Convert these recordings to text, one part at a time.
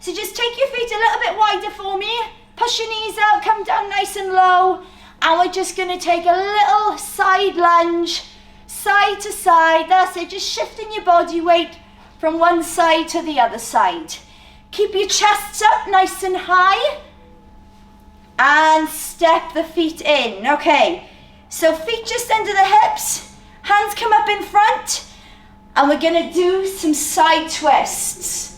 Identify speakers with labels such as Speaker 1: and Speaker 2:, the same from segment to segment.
Speaker 1: So just take your feet a little bit wider for me. Push your knees out, come down nice and low. And we're just going to take a little side lunge, side to side. That's it, just shifting your body weight from one side to the other side. Keep your chests up nice and high. And step the feet in. Okay, so feet just under the hips. Hands come up in front. And we're going to do some side twists.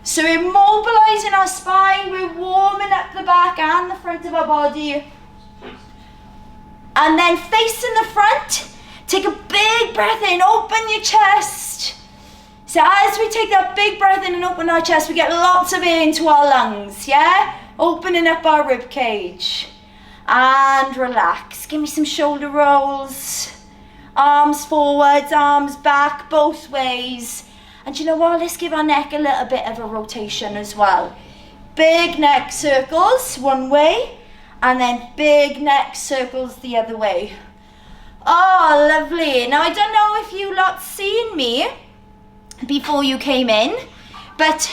Speaker 1: So we're mobilizing our spine, we're warming up the back and the front of our body. And then facing the front, take a big breath in, open your chest. So as we take that big breath in and open our chest, we get lots of air into our lungs, yeah? Opening up our rib cage. And relax, give me some shoulder rolls. Arms forwards, arms back, both ways. And you know what, let's give our neck a little bit of a rotation as well. Big neck circles one way, and then big neck circles the other way. Oh, lovely. Now I don't know if you lot seen me before you came in, but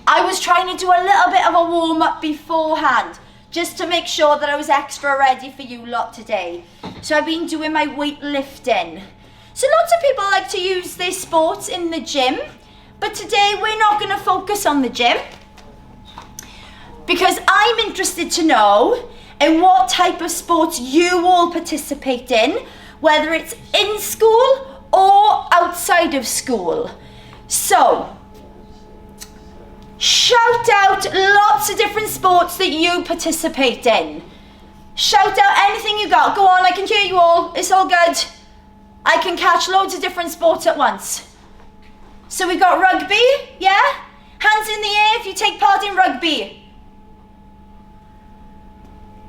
Speaker 1: I was trying to do a little bit of a warm up beforehand, just to make sure that I was extra ready for you lot today. So I've been doing my weightlifting. So lots of people like to use their sports in the gym, but today we're not going to focus on the gym because I'm interested to know in what type of sports you all participate in, whether it's in school or outside of school. So, shout out lots of different sports that you participate in. Shout out anything you got. Go on, I can hear you all. It's all good. I can catch loads of different sports at once. So we've got rugby, yeah? Hands in the air if you take part in rugby.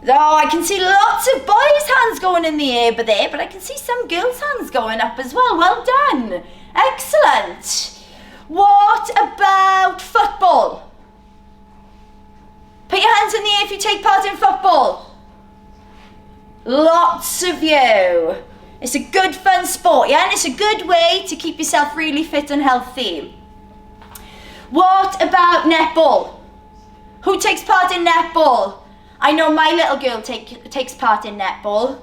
Speaker 1: Oh, I can see lots of boys' hands going in the air but I can see some girls' hands going up as well. Well done. Excellent. What about football? Put your hands in the air if you take part in football. Lots of you. It's a good fun sport, yeah? And it's a good way to keep yourself really fit and healthy. What about netball? Who takes part in netball? I know my little girl takes part in netball,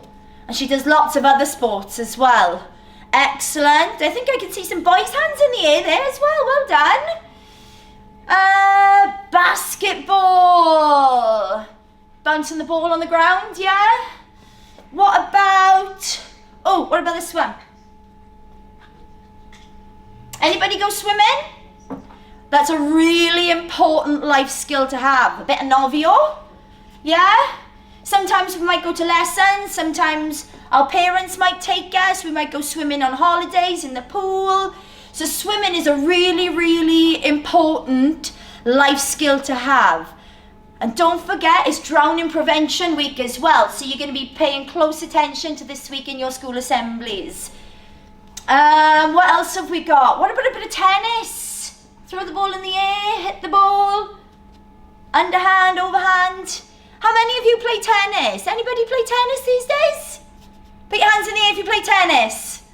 Speaker 1: and she does lots of other sports as well. Excellent. I think I can see some boys' hands in the air there as well. Well done. Basketball. Bouncing the ball on the ground, yeah? What about this one? Anybody go swimming? That's a really important life skill to have. A bit of novio, yeah? Sometimes we might go to lessons, sometimes our parents might take us, we might go swimming on holidays in the pool. So swimming is a really, really important life skill to have. And don't forget, it's Drowning Prevention Week as well, so you're going to be paying close attention to this week in your school assemblies. What else have we got? What about a bit of tennis? Throw the ball in the air, hit the ball, underhand, overhand. How many of you play tennis? Anybody play tennis these days? Put your hands in the air if you play tennis.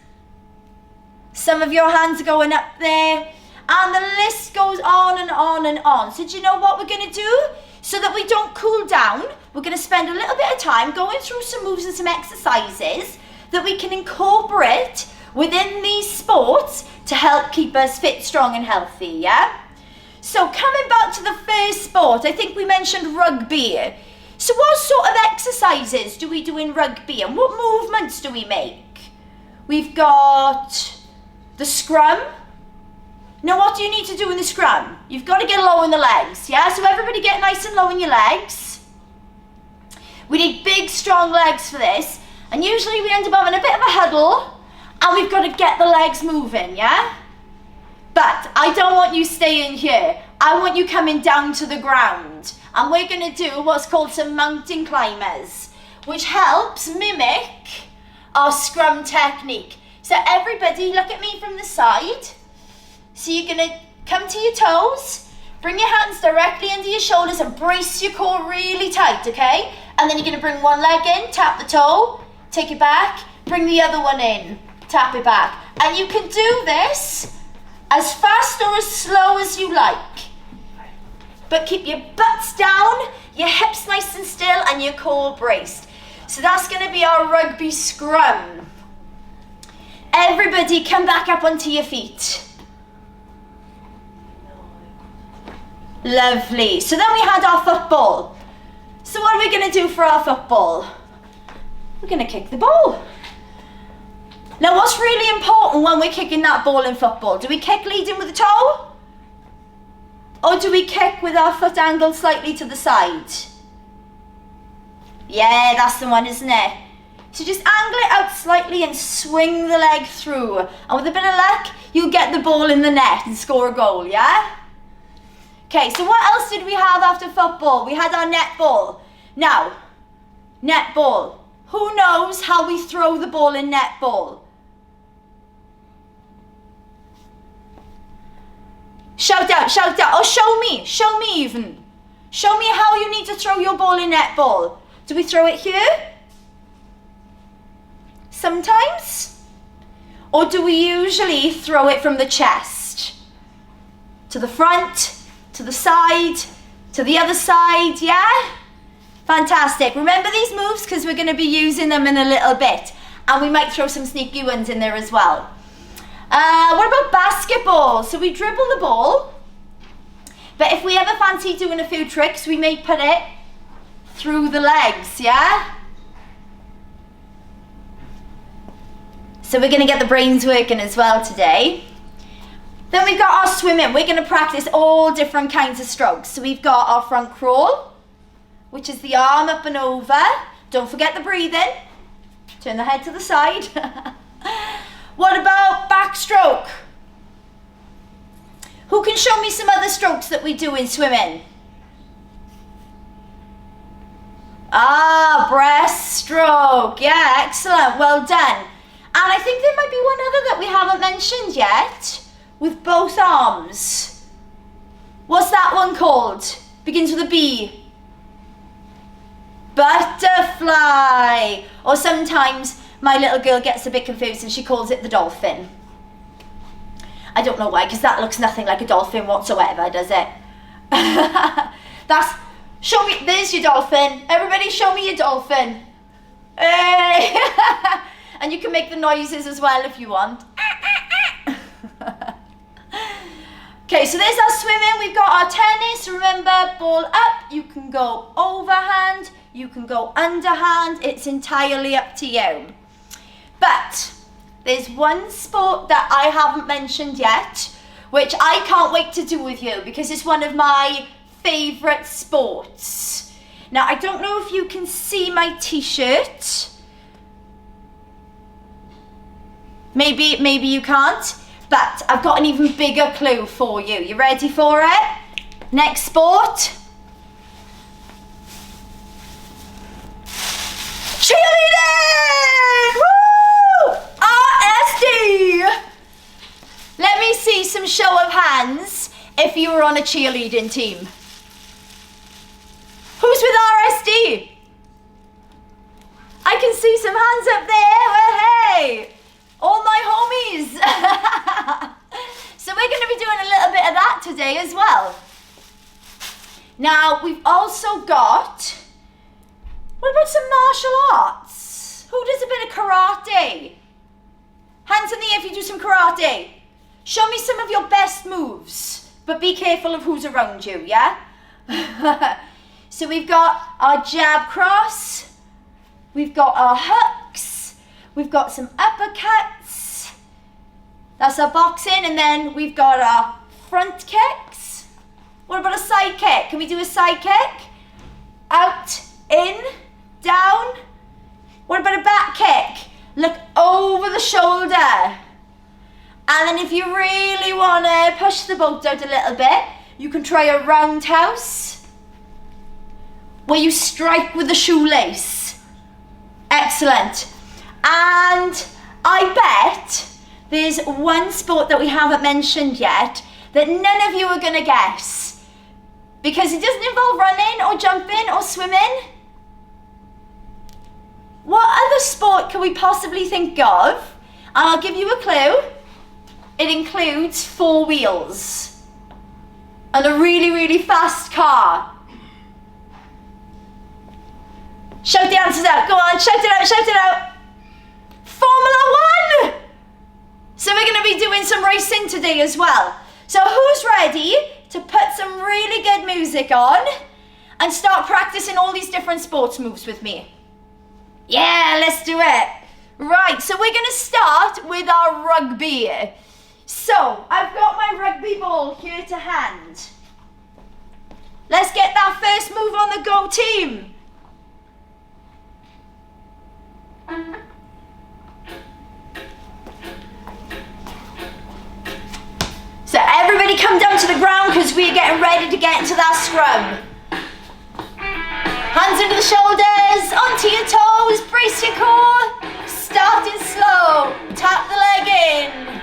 Speaker 1: Some of your hands are going up there. And the list goes on and on and on. So do you know what we're going to do? So that we don't cool down, we're going to spend a little bit of time going through some moves and some exercises that we can incorporate within these sports to help keep us fit, strong and healthy, yeah? So coming back to the first sport, I think we mentioned rugby. So what sort of exercises do we do in rugby and what movements do we make? We've got the scrum. Now what do you need to do in the scrum? You've got to get low in the legs, yeah? So everybody get nice and low in your legs. We need big, strong legs for this. And usually we end up having a bit of a huddle and we've got to get the legs moving, yeah? But I don't want you staying here. I want you coming down to the ground. And we're going to do what's called some mountain climbers, which helps mimic our scrum technique. So everybody look at me from the side. So you're going to come to your toes, bring your hands directly under your shoulders and brace your core really tight, okay? And then you're going to bring one leg in, tap the toe, take it back, bring the other one in, tap it back. And you can do this as fast or as slow as you like. but keep your butts down, your hips nice and still, and your core braced. So that's going to be our rugby scrum. Everybody come back up onto your feet. Lovely. So then we had our football. So what are we going to do for our football? We're going to kick the ball. Now what's really important when we're kicking that ball in football? Do we kick leading with the toe? Or do we kick with our foot angled slightly to the side? Yeah, that's the one, isn't it? So just angle it out slightly and swing the leg through. And with a bit of luck, you'll get the ball in the net and score a goal, yeah? Okay, so what else did we have after football? We had our netball. Now, netball. Who knows how we throw the ball in netball? Shout out, or show me even. Show me how you need to throw your ball in netball. Do we throw it here? Sometimes? Or do we usually throw it from the chest? To the front, to the side, to the other side, yeah? Fantastic. Remember these moves because we're going to be using them in a little bit. And we might throw some sneaky ones in there as well. What about basketball? So we dribble the ball. But if we ever fancy doing a few tricks, we may put it through the legs, yeah? So we're going to get the brains working as well today. Then we've got our swimming. We're going to practice all different kinds of strokes. So we've got our front crawl, which is the arm up and over. Don't forget the breathing. Turn the head to the side. What about backstroke? Who can show me some other strokes that we do in swimming? Ah, breaststroke. Yeah, excellent. Well done. And I think there might be one other that we haven't mentioned yet, with both arms. What's that one called? Begins with a B. Butterfly. Or sometimes my little girl gets a bit confused and she calls it the dolphin. I don't know why, because that looks nothing like a dolphin whatsoever, does it? Show me, there's your dolphin. Everybody show me your dolphin. Hey. And you can make the noises as well if you want. Okay, so there's our swimming. We've got our tennis. Remember, ball up. You can go overhand. You can go underhand. It's entirely up to you. But there's one sport that I haven't mentioned yet, which I can't wait to do with you because it's one of my favourite sports. Now, I don't know if you can see my t-shirt. Maybe you can't, but I've got an even bigger clue for you. You ready for it? Next sport. Cheerleading! Woo! RSD! Let me see some show of hands if you were on a cheerleading team. Who's with RSD? I can see some hands up there. Well, hey! All my homies. So we're going to be doing a little bit of that today as well. Now, we've also got, what about some martial arts? Who does a bit of karate? Hands in the air if you do some karate. Show me some of your best moves, but be careful of who's around you, yeah? So we've got our jab cross. We've got our hooks. We've got some uppercuts. That's our boxing. And then we've got our front kicks. What about a side kick? Can we do a side kick? Out, in, down. What about a back kick? Look over the shoulder. And then if you really want to push the boat out a little bit, you can try a roundhouse where you strike with the shoelace. Excellent. And I bet there's one sport that we haven't mentioned yet that none of you are going to guess because it doesn't involve running or jumping or swimming. What other sport can we possibly think of? And I'll give you a clue. It includes 4 wheels. and a really, really fast car? Shout the answers out. Go on, shout it out, shout it out. Formula 1! So we're going to be doing some racing today as well. So who's ready to put some really good music on and start practicing all these different sports moves with me? Yeah, let's do it. Right, so we're going to start with our rugby. So I've got my rugby ball here to hand. Let's get that first move on the go, team. So everybody come down to the ground because we're getting ready to get into that scrum. Hands under the shoulders, onto your toes, brace your core. Starting slow, tap the leg in.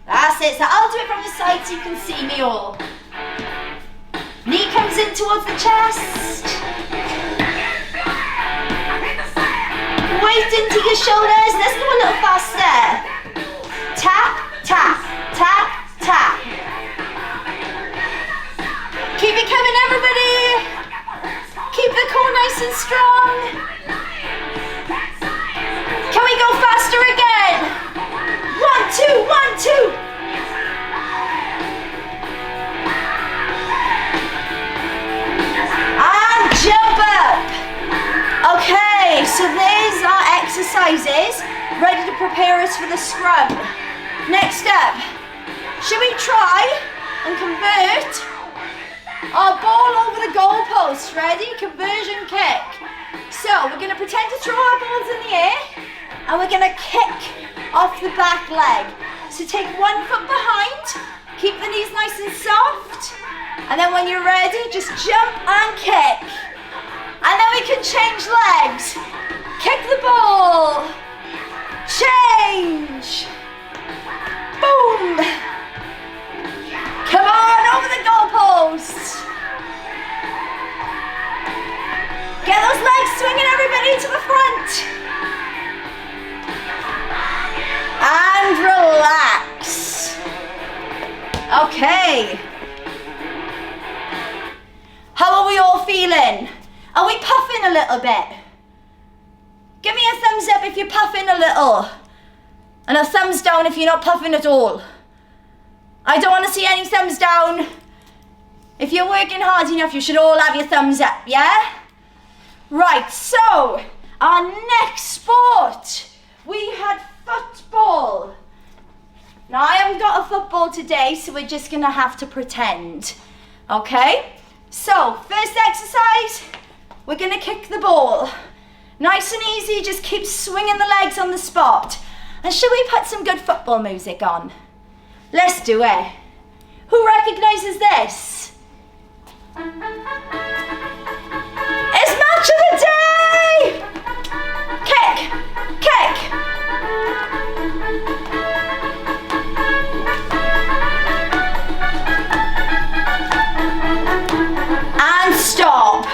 Speaker 1: That's it, so I'll do it from the side so you can see me all. Knee comes in towards the chest. Weight into your shoulders, let's go a little faster. Tap, tap, tap, tap. Keep it coming, everybody. Keep the core nice and strong. Can we go faster again? 1, 2, 1, 2. And jump up. Okay, so there's our exercises ready to prepare us for the scrum. Next up, should we try and convert our ball over the goalpost? Ready? Conversion kick. So we're going to pretend to throw our balls in the air and we're going to kick off the back leg. So take 1 foot behind, keep the knees nice and soft, and then when you're ready, just jump and kick. And then we can change legs. Kick the ball. Change. Boom. Come on, over the goalpost. Get those legs swinging, everybody, to the front. And relax. Okay. How are we all feeling? Are we puffing a little bit? Give me a thumbs up if you're puffing a little. And a thumbs down if you're not puffing at all. I don't want to see any thumbs down. If you're working hard enough, you should all have your thumbs up, yeah? Right, so our next sport, we had football. Now I haven't got a football today, so we're just gonna have to pretend, okay? So, first exercise, we're gonna kick the ball. Nice and easy, just keep swinging the legs on the spot. And should we put some good football music on? Let's do it. Who recognises this? It's match of the day! Kick, kick. And stop.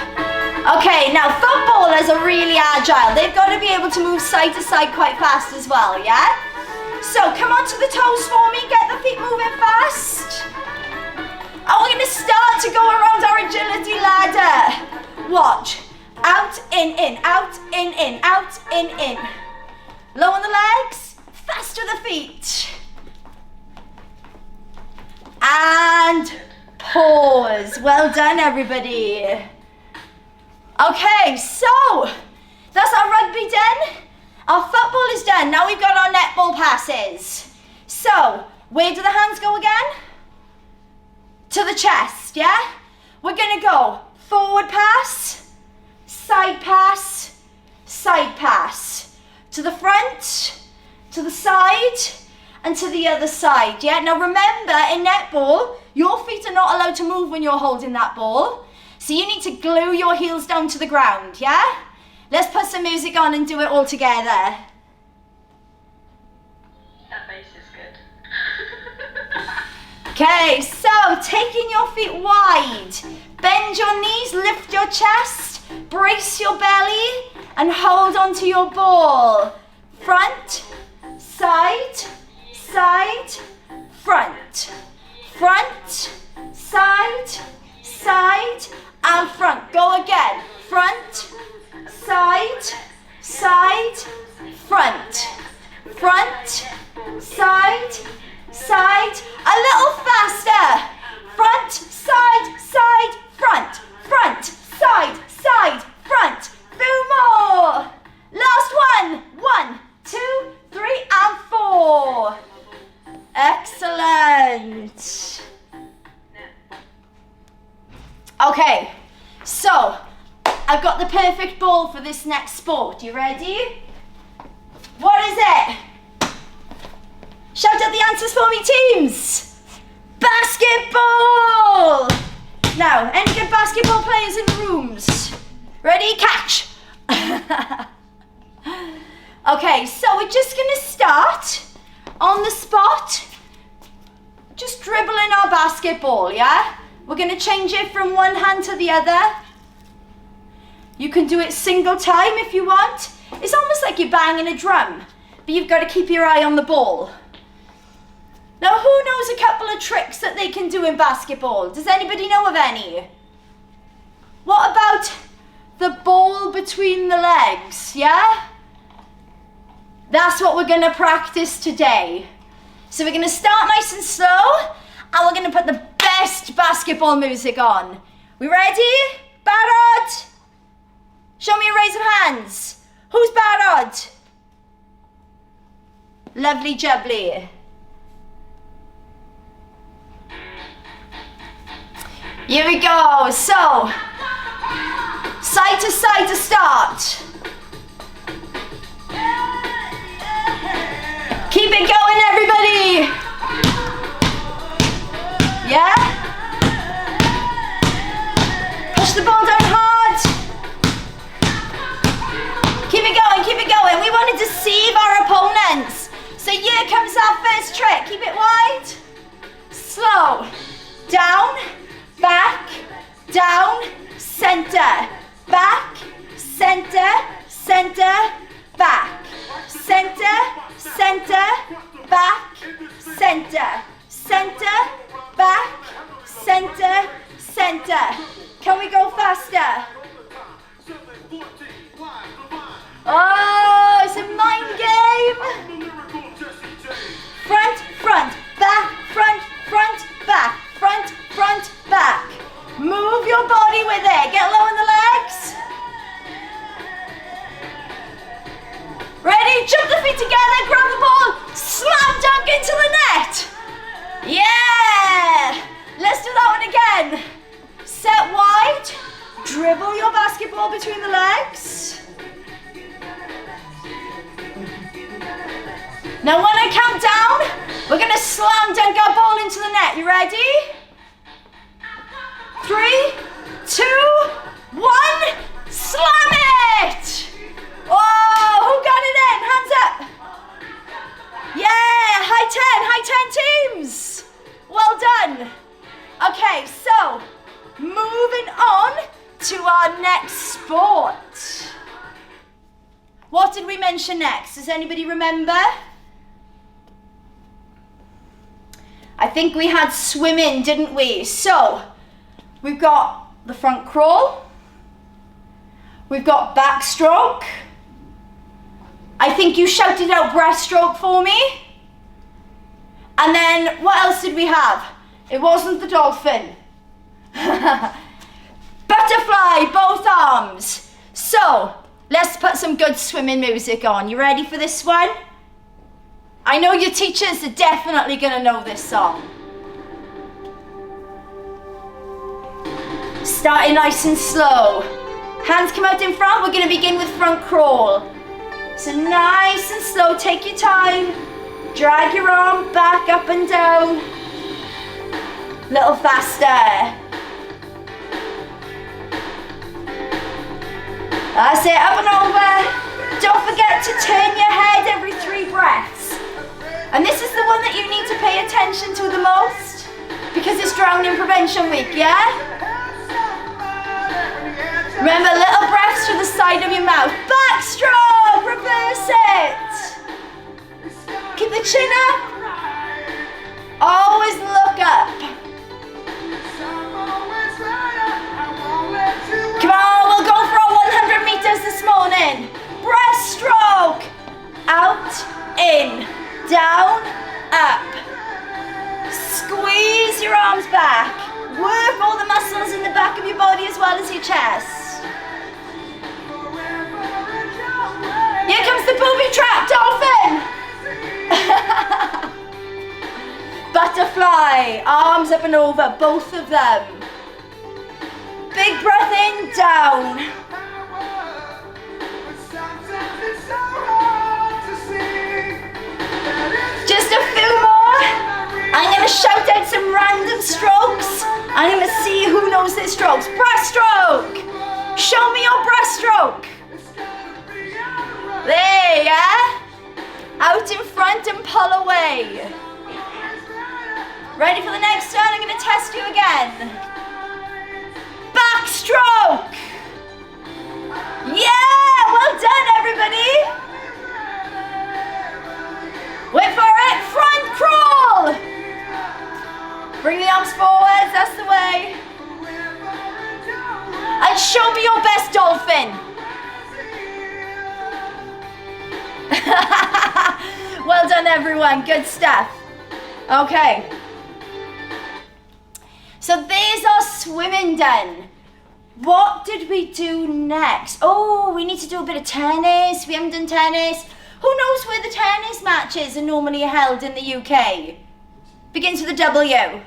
Speaker 1: Okay, now footballers are really agile. They've got to be able to move side to side quite fast as well, yeah? So come onto the toes for me, get the feet moving fast. And we're going to start to go around our agility ladder. Watch. Out, in, out, in, out, in. Low on the legs, faster the feet. And pause. Well done, everybody. Okay, so that's our rugby done. Our football is done. Now we've got our netball passes. So, where do the hands go again? To the chest, yeah? We're gonna go forward pass, side pass, side pass. To the front, to the side, and to the other side, yeah? Now remember, in netball, your feet are not allowed to move when you're holding that ball. So you need to glue your heels down to the ground, yeah? Let's put some music on and do it all together.
Speaker 2: That bass is good.
Speaker 1: Okay, so taking your feet wide, bend your knees, lift your chest, brace your belly, and hold onto your ball. Front, side, side, front. front, side, side, and front. Go again. Front, side, side, front. Front, side, side. A little faster. Front, side, side, front. Front, side, side, front. Few more. Last one. 1, 2, 3, and 4. Excellent. Okay, so I've got the perfect ball for this next sport. You ready? What is it? Shout out the answers for me, teams. Basketball! Now, any good basketball players in the rooms? Ready? Catch! Okay, so we're just gonna start on the spot, just dribbling our basketball, yeah? We're gonna change it from one hand to the other. You can do it single time if you want. It's almost like you're banging a drum, but you've got to keep your eye on the ball. Now, who knows a couple of tricks that they can do in basketball? Does anybody know of any? What about the ball between the legs, yeah? That's what we're gonna practice today. So we're gonna start nice and slow, and we're gonna put the best basketball music on. We ready? Barod? Show me a raise of hands. Who's Barod? Lovely jubbly. Here we go. So, side to start. Keep it going, everybody. Yeah? Push the ball down hard. Keep it going. We want to deceive our opponents. So here comes our first trick. Keep it wide. Slow. Down, back, down, center. Back, center, center, back. Center, center, back, center. Center, back, center, center. Can we go faster? Oh, it's a mind game. Front, front, back, front, front, back, front, front, back. Move your body with it. Get low on the legs. Ready? Jump the feet together, grab the ball, slam dunk into the net. Yeah! Let's do that one again. Set wide, dribble your basketball between the legs. Now when I count down, we're gonna slam dunk our ball into the net. You ready? 3, 2, 1, slam it! Oh, who got it in? Hands up. Yeah, high 10 teams. Well done. Okay, so moving on to our next sport. What did we mention next? Does anybody remember? I think we had swimming, didn't we? So we've got the front crawl. We've got backstroke. I think you shouted out breaststroke for me. And then what else did we have? It wasn't the dolphin. Butterfly, both arms. So let's put some good swimming music on. You ready for this one? I know your teachers are definitely gonna know this song. Starting nice and slow. Hands come out in front. We're gonna begin with front crawl. So nice and slow, take your time. Drag your arm back, up and down. Little faster. That's it, up and over. Don't forget to turn your head every 3 breaths. And this is the one that you need to pay attention to the most because it's Drowning Prevention Week, yeah? Remember, little breaths to the side of your mouth. Backstroke, reverse it. Keep the chin up. Always look up. arms back. Work all the muscles in the back of your body as well as your chest. Here comes the booby trap, dolphin. Butterfly, arms up and over, both of them. Big breath in, down. Just a few more. I'm going to shout out some random strokes. I'm going to see who knows their strokes. Breaststroke. Show me your breaststroke. There, yeah? Out in front and pull away. Ready for the next one? I'm going to test you again. Backstroke. Yeah, well done everybody. Wait for it, front crawl. Bring the arms forwards, that's the way. And show me your best dolphin. Well done everyone, good stuff. Okay. So there's our swimming done. What did we do next? Oh, we need to do a bit of tennis. We haven't done tennis. Who knows where the tennis matches are normally held in the UK? Begins with a W.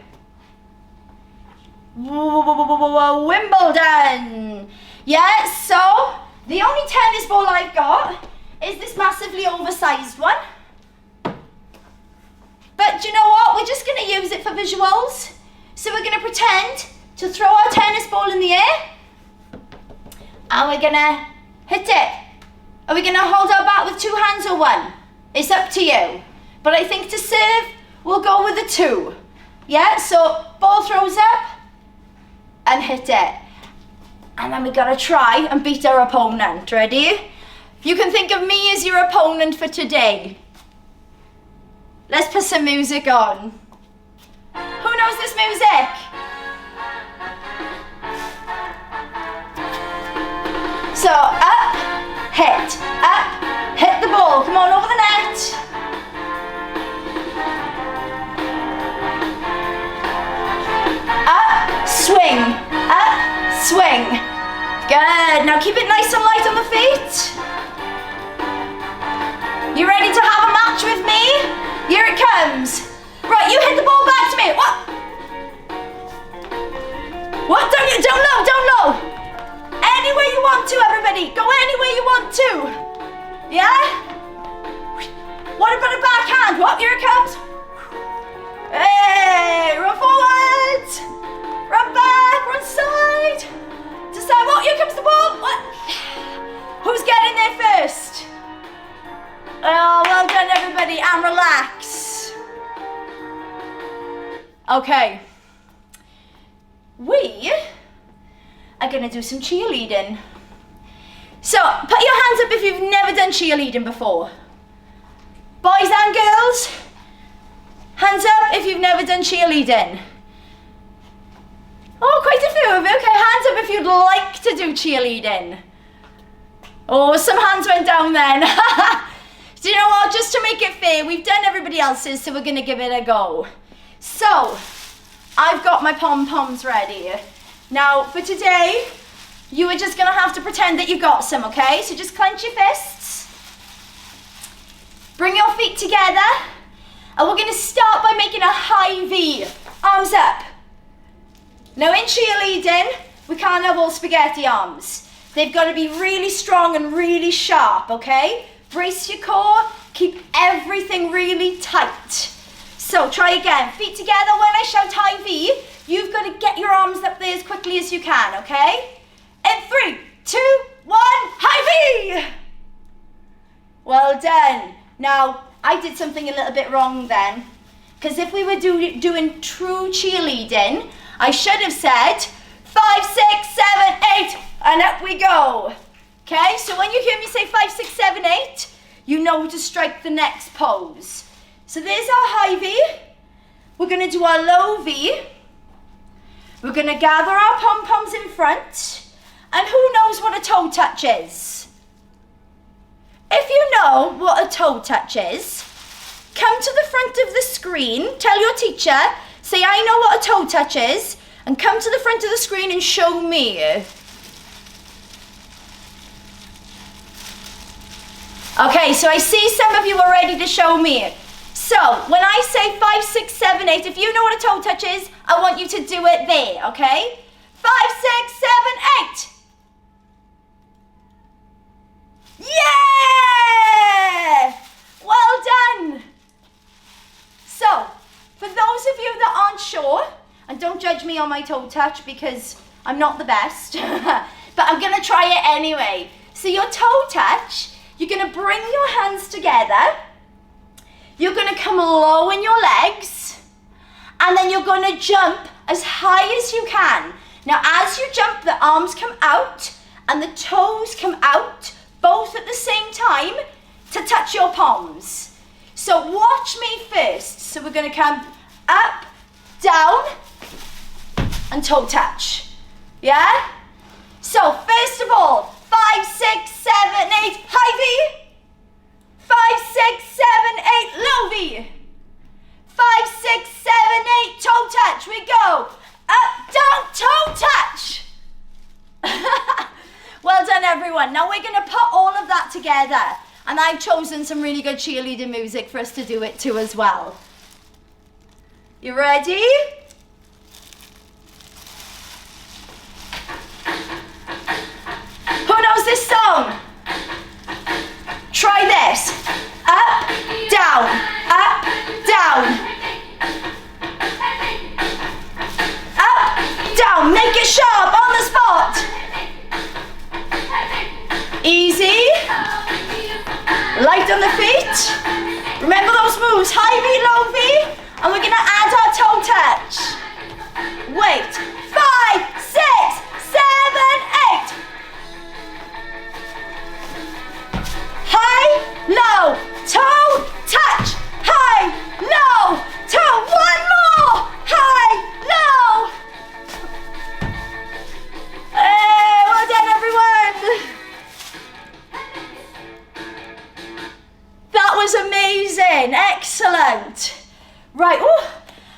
Speaker 1: Wimbledon. Yeah, so the only tennis ball I've got is this massively oversized one. But do you know what? We're just going to use it for visuals. So we're going to pretend to throw our tennis ball in the air. And we're going to hit it. Are we going to hold our bat with two hands or one? It's up to you. But I think to serve, we'll go with the two. Yeah, so ball throws up and hit it. And then we got to try and beat our opponent. Ready? You can think of me as your opponent for today. Let's put some music on. Who knows this music? So up, hit the ball. Come on, over the net. Up, swing. Good. Now keep it nice and light on the feet. You ready to have a match with me? Here it comes. Right, you hit the ball back to me. What? Don't low. Anywhere you want to, everybody. Go anywhere you want to. Yeah? What about a backhand? What? Here it comes. Hey, run forward. Run back, run side. Decide what? Here comes the ball. What? Who's getting there first? Oh, well done everybody, and relax. Okay. We are gonna do some cheerleading. So, put your hands up if you've never done cheerleading before. Boys and girls, hands up if you've never done cheerleading. Oh, quite a few of you. Okay, hands up if you'd like to do cheerleading. Oh, some hands went down then. Do you know what? Just to make it fair, we've done everybody else's, so we're going to give it a go. So, I've got my pom-poms ready. Now, for today, you are just going to have to pretend that you got some, okay? So just clench your fists. Bring your feet together. And we're going to start by making a high V. Arms up. Now, in cheerleading, we can't have all spaghetti arms. They've got to be really strong and really sharp, okay? Brace your core, keep everything really tight. So try again, feet together. When I shout high V, you've got to get your arms up there as quickly as you can, okay? In 3, 2, 1, high V! Well done. Now, I did something a little bit wrong then. Because if we were doing true cheerleading, I should have said 5, 6, 7, 8, and up we go. Okay, so when you hear me say 5, 6, 7, 8, you know to strike the next pose. So there's our high V. We're going to do our low V. We're going to gather our pom-poms in front. And who knows what a toe touch is? If you know what a toe touch is, come to the front of the screen, tell your teacher, say I know what a toe touch is, and come to the front of the screen and show me. Okay, so I see some of you are ready to show me. So, when I say 5, 6, 7, 8, if you know what a toe touch is, I want you to do it there, okay? 5, 6, 7, 8. Yeah! Well done. So, for those of you that aren't sure, and don't judge me on my toe touch because I'm not the best, but I'm gonna try it anyway. So your toe touch, you're gonna bring your hands together, you're gonna come low in your legs, and then you're gonna jump as high as you can. Now as you jump, the arms come out and the toes come out, both at the same time, to touch your palms. So watch me first. So we're gonna come up, down, and toe touch. Yeah? So first of all, 5, 6, 7, 8, high V. 5, 6, 7, 8, low V. 5, 6, 7, 8, toe touch. We go up, down, toe touch. Well done, everyone. Now we're gonna put all of that together. And I've chosen some really good cheerleader music for us to do it to as well. You ready? Who knows this song? Try this. Up, down, up, down. Up, down. Make it sharp on the spot. Easy. Light on the feet. Remember those moves. High V, low V. And we're gonna add our toe touch. Wait. 5, 6, 7, 8. High, low, toe touch. High, low, toe. One more. High, low. Hey, well done, everyone. That was amazing. Excellent. Right,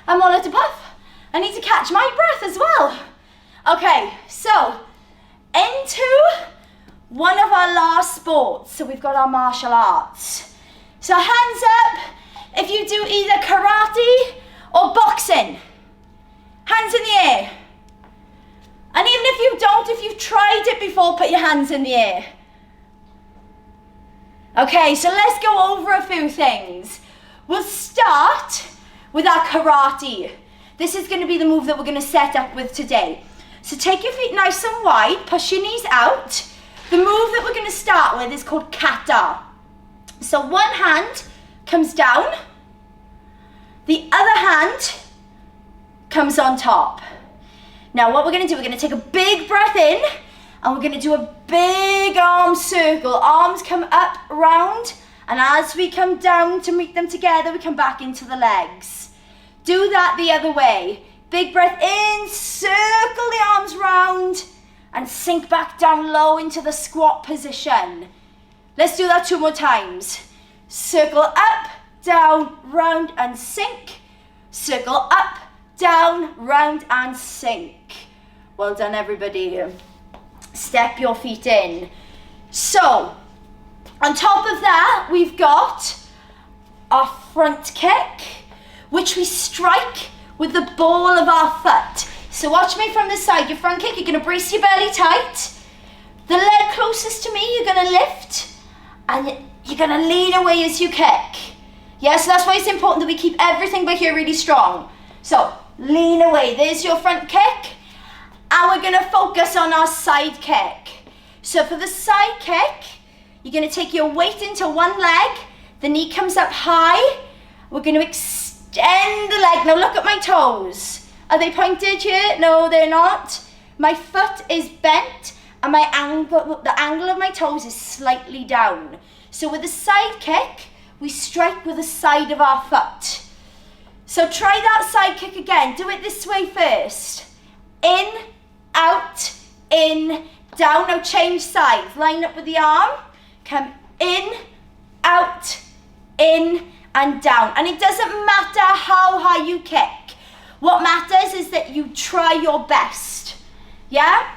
Speaker 1: I'm all out of puff. I need to catch my breath as well. Okay, so into one of our last sports. So we've got our martial arts. So hands up if you do either karate or boxing. Hands in the air. And even if you don't, if you've tried it before, put your hands in the air. Okay, so let's go over a few things. We'll start with our karate. This is going to be the move that we're going to set up with today. So take your feet nice and wide, push your knees out. The move that we're going to start with is called kata. So one hand comes down, the other hand comes on top. Now what we're going to do, we're going to take a big breath in, and we're going to do a big arm circle. Arms come up, round, and as we come down to meet them together, we come back into the legs. Do that the other way. Big breath in, circle the arms round, and sink back down low into the squat position. Let's do that 2 more times. Circle up, down, round, and sink. Circle up, down, round, and sink. Well done, everybody. Step your feet in. So, on top of that, we've got our front kick, which we strike with the ball of our foot. So watch me from the side. Your front kick, you're going to brace your belly tight. The leg closest to me, you're going to lift, and you're going to lean away as you kick. Yeah, so that's why it's important that we keep everything back here really strong. So, lean away. There's your front kick. And we're going to focus on our side kick. So for the side kick, you're going to take your weight into one leg. The knee comes up high. We're going to extend the leg. Now look at my toes. Are they pointed here? No, they're not. My foot is bent and the angle of my toes is slightly down. So with the side kick, we strike with the side of our foot. So try that side kick again. Do it this way first. In, out, in, down. Now change sides. Line up with the arm. Come in, out, in, and down. And it doesn't matter how high you kick. What matters is that you try your best, yeah?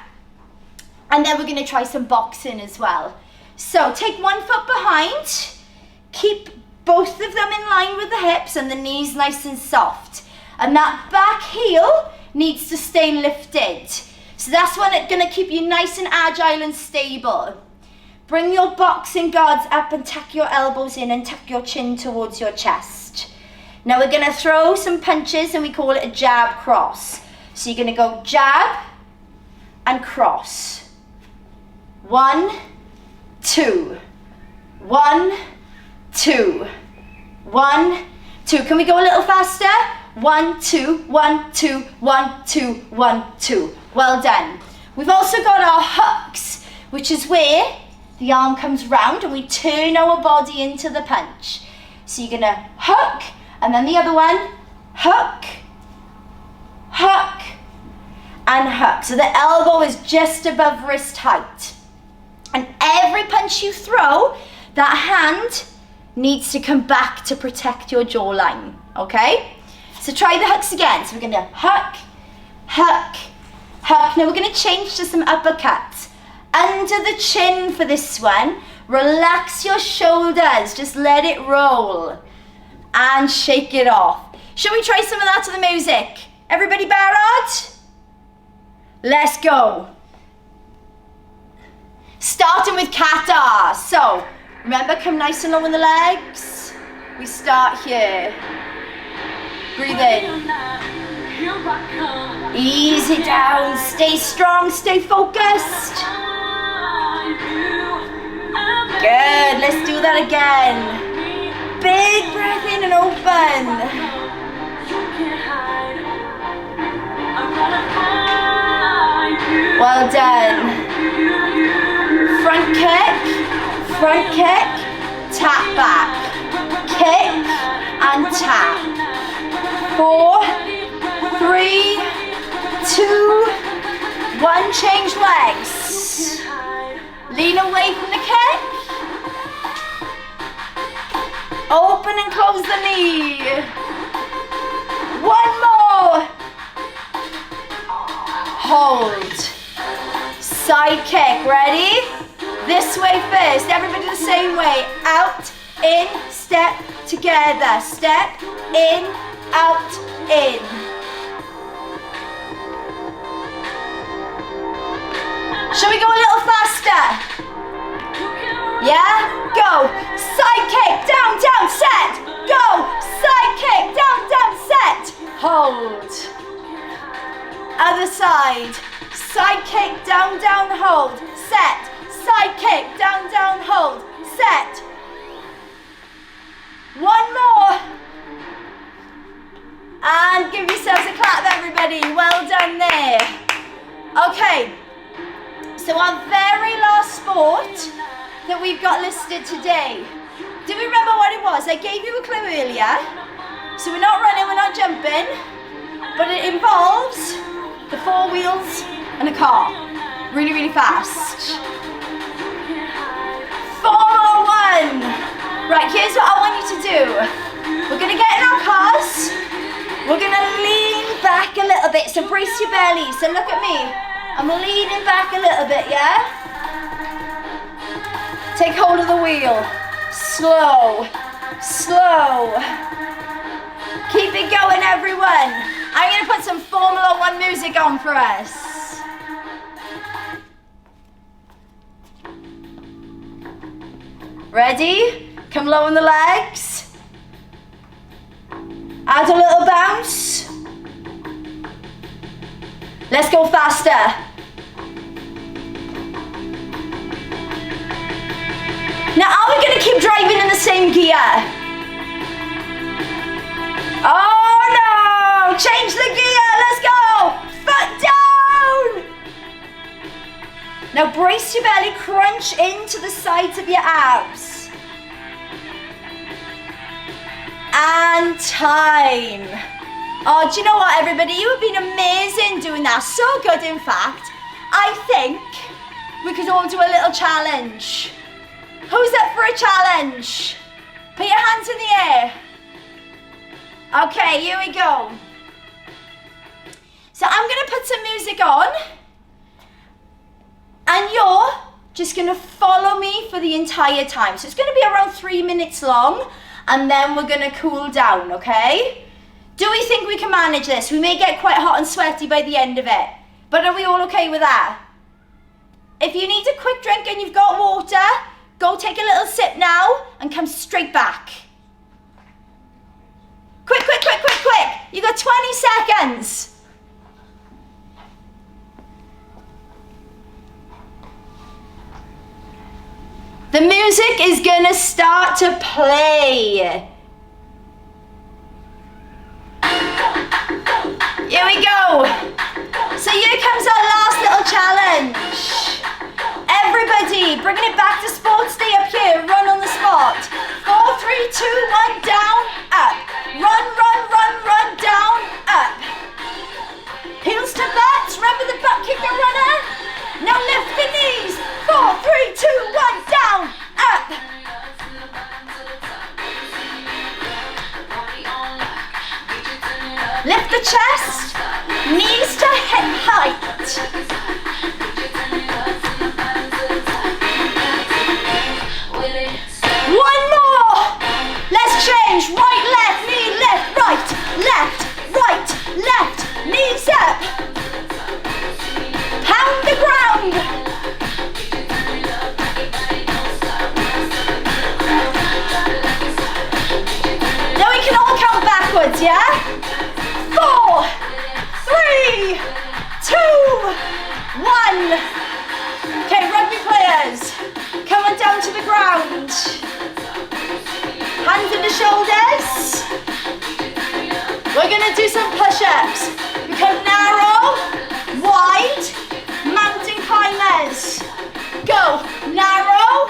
Speaker 1: And then we're gonna try some boxing as well. So take one foot behind, keep both of them in line with the hips and the knees nice and soft. And that back heel needs to stay lifted. So that's when it's gonna keep you nice and agile and stable. Bring your boxing guards up and tuck your elbows in and tuck your chin towards your chest. Now we're gonna throw some punches and we call it a jab cross. So you're gonna go jab and cross. 1, 2. 1, 2. 1, 2. Can we go a little faster? 1, 2, 1, 2, 1, 2, 1, 2. Well done. We've also got our hooks, which is where the arm comes round and we turn our body into the punch. So you're gonna hook, and then the other one, hook, hook, and hook. So the elbow is just above wrist height. And every punch you throw, that hand needs to come back to protect your jawline, okay? So try the hooks again. So we're gonna hook, hook, hook. Now we're gonna change to some uppercuts. Under the chin for this one, relax your shoulders, just let it roll. And shake it off. Shall we try some of that to the music? Everybody barrett? Let's go. Starting with kata. So, remember, come nice and low in the legs. We start here. Breathe in. Ease it down. Stay strong, stay focused. Good, let's do that again. Big breath in and open. Well done. Front kick, tap back. Kick and tap. 4, 3, 2, 1, change legs. Lean away from the kick. Open and close the knee. One more. Hold. Side kick, ready? This way first, everybody the same way. Out, in, step, together. Step, in, out, in. Shall we go a little faster? Yeah? Go. Side kick, down, down, set. Go. Side kick, down, down, set. Hold. Other side. Side kick, down, down, hold. Set. Side kick, down, down, hold. Set. One more. And give yourselves a clap, everybody. Well done there. Okay. So our very last sport that we've got listed today. Do we remember what it was? I gave you a clue earlier. So we're not running, we're not jumping, but it involves the 4 wheels and a car. Really, really fast. Formula 1. Right, here's what I want you to do. We're gonna get in our cars. We're gonna lean back a little bit. So brace your belly. So look at me. I'm leaning back a little bit, yeah? Take hold of the wheel. Slow, slow. Keep it going, everyone. I'm gonna put some Formula 1 music on for us. Ready? Come low on the legs. Add a little bounce. Let's go faster. Now, are we going to keep driving in the same gear? Oh no! Change the gear, let's go! Foot down! Now brace your belly, crunch into the sides of your abs. And time. Oh, do you know what, everybody? You have been amazing doing that. So good, in fact. I think we could all do a little challenge. Who's up for a challenge? Put your hands in the air. Okay, here we go. put some music on and you're just going to follow me for the entire time. So it's going to be around 3 minutes long and then we're going to cool down, okay? Do we think we can manage this? We may get quite hot and sweaty by the end of it, but are we all okay with that? If you need a quick drink and you've got water, go take a little sip now and come straight back. Quick, quick, quick, quick, quick. You got 20 seconds. The music is gonna start to play. Here we go. So here comes our last little challenge. Everybody, bringing it back to sports day up here, run on the spot. 4, 3, 2, 1, down, up. Run, run, run, run, down, up. Heels to butts, remember the butt kicker runner? Now lift the knees. 4, 3, 2, 1, down, up. Lift the chest, knees to hip height. One more. Let's change. Right, left, knee, left, right, left, knees up. Pound the ground. Now we can all count backwards, yeah? 4, 3, 2, 1. Okay, rugby players, come on down to the ground. Hands in the shoulders. We're gonna do some push-ups. Become narrow, wide, mountain climbers. Go, narrow,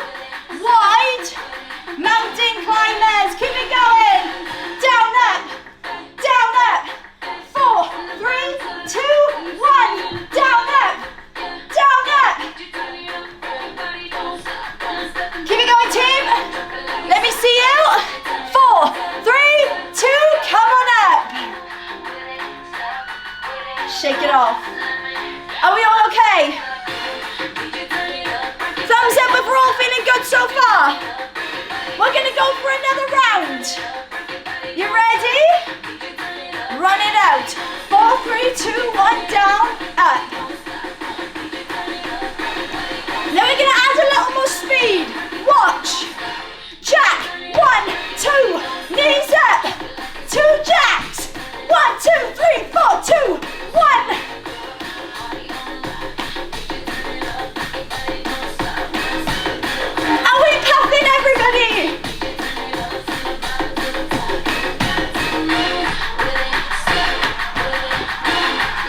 Speaker 1: wide, mountain climbers. Keep it going. Down, up, down, up. 4, 3, 2, 1. Down, up, down, up. Keep it going, team. Let me see you. 4, 3, 2, come on up. Shake it off. Are we all okay? Thumbs up if we're all feeling good so far. We're gonna go for another round. You ready? Run it out. 4, 3, 2, 1, down, up. Now we're gonna add a little more speed. Watch. Jack. 1, 2, knees up. 2 jacks. 1, 2, 3, 4, 2, 1. Are we puffing, everybody?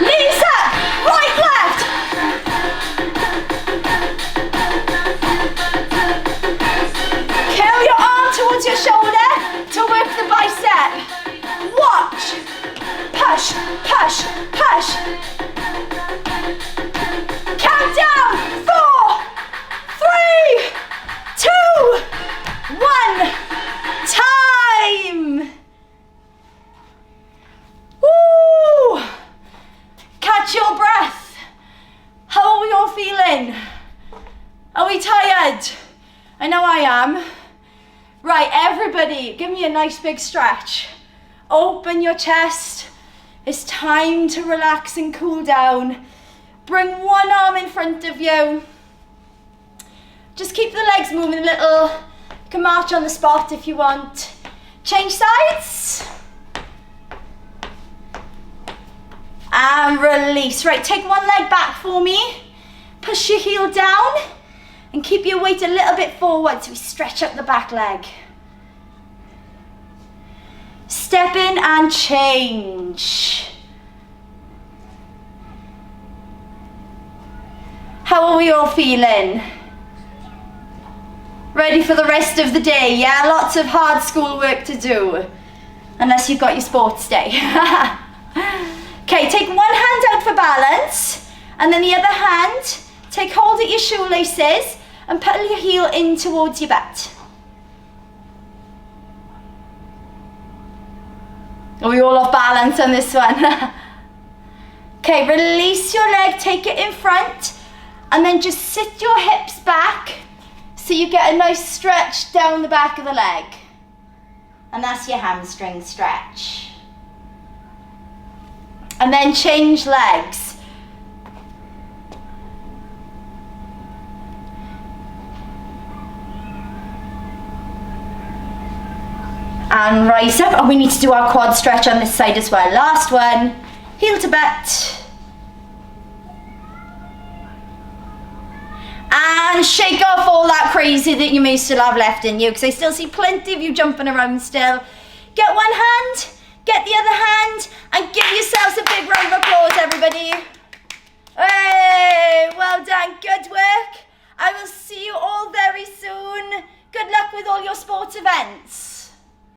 Speaker 1: Knees up. Right, left. Curl your arm towards your shoulder to work the bicep. Watch. Push, push, push. Count down. 4, 3, 2, 1. Time. Woo. Catch your breath. How are we all feeling? Are we tired? I know I am. Right, everybody, give me a nice big stretch. Open your chest. It's time to relax and cool down. Bring one arm in front of you. Just keep the legs moving a little. You can march on the spot if you want. Change sides. And release. Right, take one leg back for me. Push your heel down and keep your weight a little bit forward so we stretch up the back leg. Step in and change. How are we all feeling? Ready for the rest of the day, yeah? Lots of hard school work to do. Unless you've got your sports day. Okay, take one hand out for balance. And then the other hand, take hold at your shoelaces and put your heel in towards your butt. Are we all off balance on this one? Okay, release your leg, take it in front, and then just sit your hips back so you get a nice stretch down the back of the leg. And that's your hamstring stretch. And then change legs. And rise up, and we need to do our quad stretch on this side as well. Last one, heel to butt. And shake off all that crazy that you may still have left in you, because I still see plenty of you jumping around still. Get one hand, get the other hand, and give yourselves a big round of applause, everybody. Hey, well done, good work. I will see you all very soon. Good luck with all your sports events.